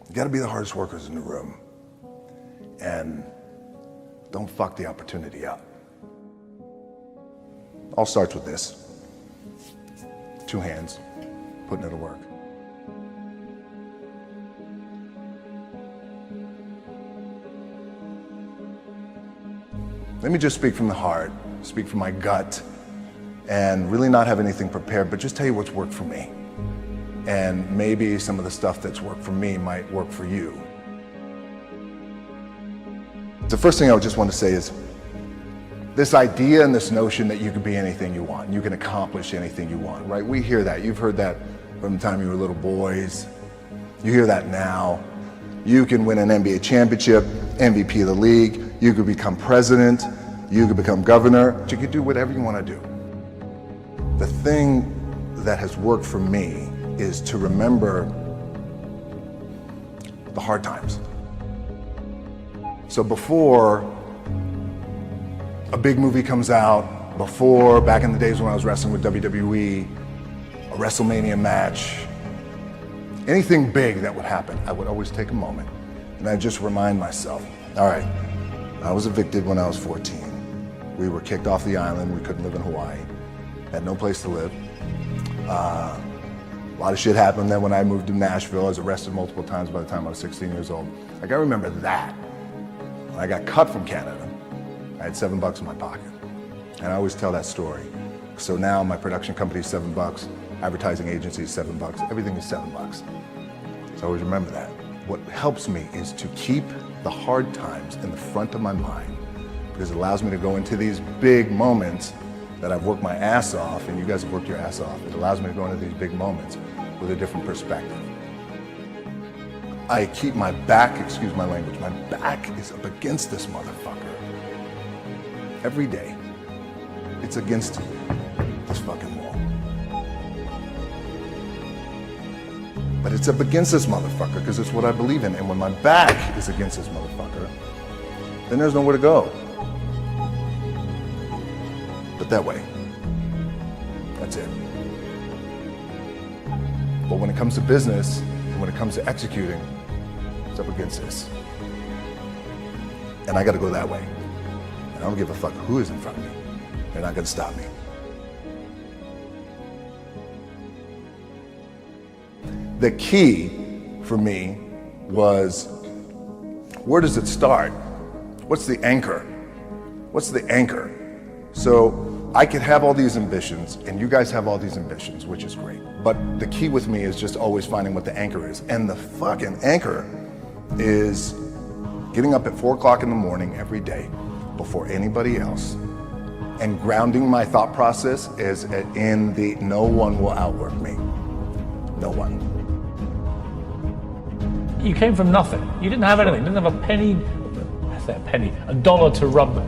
You gotta be the hardest workers in the room. And don't fuck the opportunity up. All starts with this. 2 hands, putting it to work. Let me just speak from the heart, speak from my gut, and really not have anything prepared, but just tell you what's worked for me. And maybe some of the stuff that's worked for me might work for you. The first thing I would just want to say is this idea and this notion that you can be anything you want, you can accomplish anything you want, right? We hear that. You've heard that from the time you were little boys. You hear that now. You can win an NBA championship, MVP of the league. You could become president. You could become governor. You could do whatever you want to do. The thing that has worked for me is to remember the hard times. So before a big movie comes out, before, back in the days when I was wrestling with WWE, a WrestleMania match, anything big that would happen, I would always take a moment and I'd just remind myself, all right, I was evicted when I was 14. We were kicked off the island. We couldn't live in Hawaii. Had no place to live. A lot of shit happened then when I moved to Nashville. I was arrested multiple times by the time I was 16 years old. Like, I remember that. When I got cut from Canada, I had $7 in my pocket. And I always tell that story. So now my production company is $7, advertising agency is $7, everything is $7. So I always remember that. What helps me is to keep the hard times in the front of my mind, because it allows me to go into these big moments that I've worked my ass off, and you guys have worked your ass off. It allows me to go into these big moments with a different perspective. I keep my back, excuse my language, my back is up against this motherfucker. Every day, it's against this fucking wall. But it's up against this motherfucker because it's what I believe in. And when my back is against this motherfucker, then there's nowhere to go. But that way, that's it. But when it comes to business, and when it comes to executing, it's up against this. And I gotta go that way. And I don't give a fuck who is in front of me. They're not gonna stop me. The key for me was, where does it start? What's the anchor? What's the anchor? So I could have all these ambitions, and you guys have all these ambitions, which is great. But the key with me is just always finding what the anchor is. And the fucking anchor is getting up at 4 o'clock in the morning every day before anybody else, and grounding my thought process is in the no one will outwork me. No one. You came from nothing. You didn't have anything. You didn't have a penny, I say a penny, a dollar to rub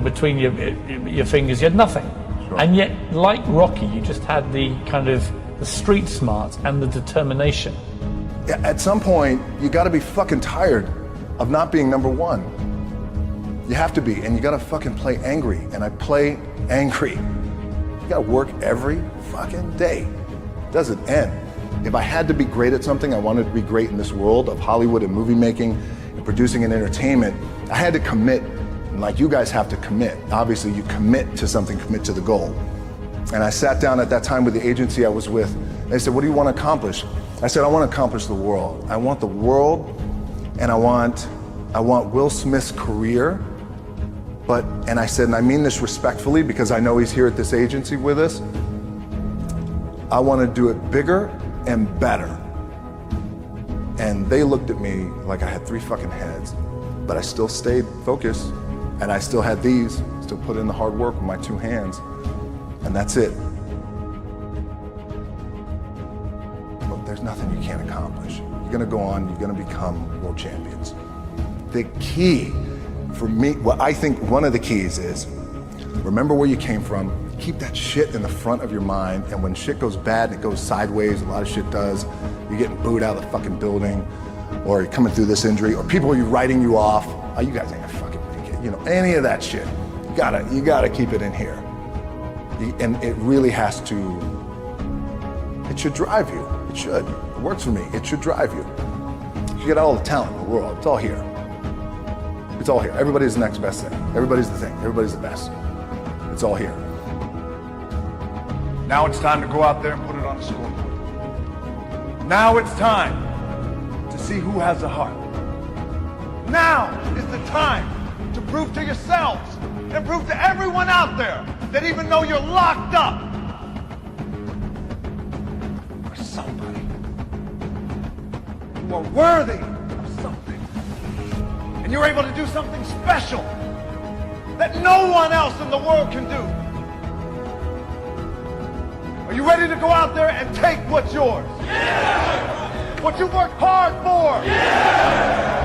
between your fingers. You had nothing. Sure. And yet, like Rocky, you just had the kind of the street smarts and the determination. Yeah, at some point, you gotta be fucking tired of not being number one. You have to be, and you gotta fucking play angry. And I play angry. You gotta work every fucking day. It doesn't end. If I had to be great at something, I wanted to be great in this world of Hollywood and movie making and producing and entertainment, I had to commit, like you guys have to commit. Obviously, you commit to something, commit to the goal. And I sat down at that time with the agency I was with. They said, what do you want to accomplish? I said, I want to accomplish the world. I want the world, and I want Will Smith's career. And I said, and I mean this respectfully because I know he's here at this agency with us, I want to do it bigger and better. And they looked at me like I had 3 fucking heads, but I still stayed focused, and I still had these, still put in the hard work with my 2 hands, and that's it. But there's nothing you can't accomplish. You're gonna go on, you're gonna become world champions. The key for me, what I think one of the keys is, remember where you came from, keep that shit in the front of your mind, and when shit goes bad and it goes sideways, a lot of shit does, you're getting booed out of the fucking building, or you're coming through this injury, or people are writing you off, oh, you guys ain't gonna fucking make it, you know, any of that shit. You gotta keep it in here. And it really has to, it should drive you, it should. It works for me, it should drive you. You get all the talent in the world. It's all here. It's all here. Everybody's the next best thing. Everybody's the thing. Everybody's the best. It's all here. Now it's time to go out there and put it on a scoreboard. Now it's time to see who has the heart. Now is the time to prove to yourselves and prove to everyone out there that even though you're locked up, you're somebody. You are worthy of something. And you're able to do something special that no one else in the world can do. Are you ready to go out there and take what's yours? Yeah! What you worked hard for? Yeah!